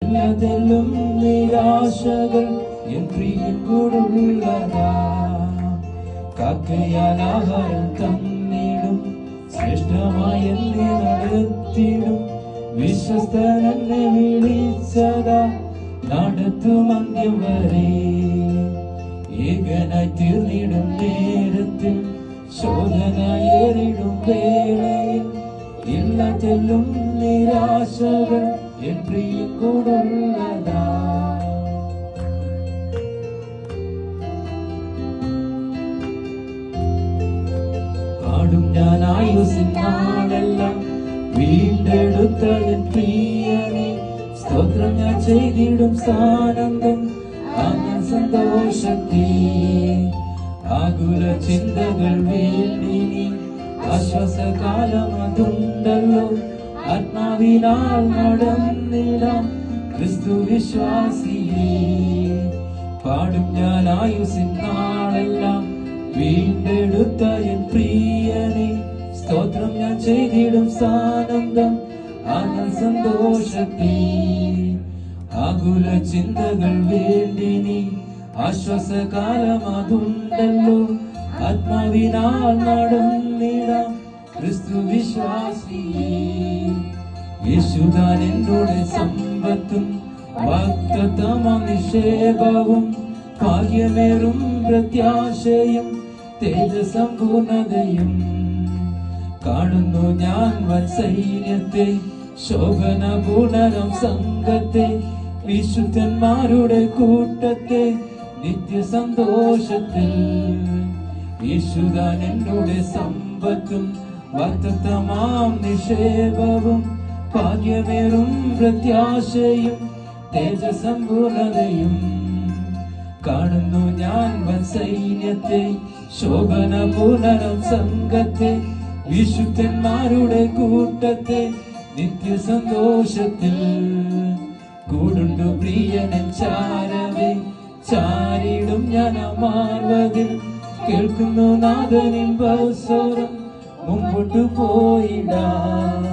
ഇല്ലതെല്ലും നിരാശകൾ N പ്രിയൻ കൂടുള്ളതാ. കാക്കയാൽ ആഹാരം തന്നിടും, ശ്രേഷ്ഠമായി എന്നെ നടത്തിടും. വിശ്വസ്തൻ എന്നെ വിളിച്ചതാ, നടത്തും അന്ത്യം വരെ. ഏകനായി തീർന്നിടും നേരത്തിൽ, ശോധന ഏറിടും വേളയിൽ, ഇല്ലതെല്ലും നിരാശകൾ എൻ പ്രിയൻ കൂടുള്ളതാ. പാടും ഞാൻ ആയുസ്സിൻ നാളെല്ലാം വീണ്ടെടുത്ത എൻ പ്രിയനെ. സ്തോത്രം ഞാൻ ചെയ്തിടും സാനന്ദം അങ്ങൻ സന്തോഷത്തെ. ആകുല ചിന്തകൾ വേണ്ടിനി ആശ്വാസകാലം അതുണ്ടല്ലോ. ആത്മാവിനാൽ നടന്നിടാം ക്രിസ്തു വിശ്വാസിയെ. പാടും ഞാൻ ആയുസ്സിൻ നാളെല്ലാം വീണ്ടെടുത്ത എൻ പ്രിയനെ. സ്തോത്രം ഞാൻ ചെയ്തിടും സാനന്ദം അങ്ങൻ സന്തോഷത്തെ. ആകുല ചിന്തകൾ വേണ്ടിനി ആശ്വാസകാലം അതുണ്ടല്ലോ. ആത്മാവിനാൽ നടന്നിടാം ക്രിസ്തു വിശ്വാസിയെ. യേശുദാൻ എന്നോട് സമ്പത്തും വാഗ്ദത്തമാം നിക്ഷേപവും ഭാഗ്യമേറും പ്രത്യാശയും തേജസമ്പൂർണതയും. കാണുന്നു ഞാൻ വൻ സൈന്യത്തെ, ശോഭന പൂർണ്ണനം സംഘത്തെ, വിശുദ്ധന്മാരുടെ കൂട്ടത്തെ നിത്യസന്തോഷത്തിൽ. യേശുദാൻ എന്നോട് സമ്പത്തും വാഗ്ദത്തമാം നിക്ഷേപവും ഭാഗ്യമേറും പ്രത്യാശയും തേജസമ്പൂർണതയും. കാണുന്നു ഞാൻ വൻ സൈന്യത്തെ, ശോഭന പൂർണ്ണനം സംഘത്തെ, വിശുദ്ധന്മാരുടെ കൂട്ടത്തെ നിത്യസന്തോഷത്തിൽ. കൂടുണ്ടു പ്രിയനൻ ചാരവേ, ചാരിടും ഞാൻ അമാർവതിൽ. കേൾക്കുന്നു നാഥനിൻ ബഹുസ്വരം, മുമ്പോട്ടു പോയിടാം.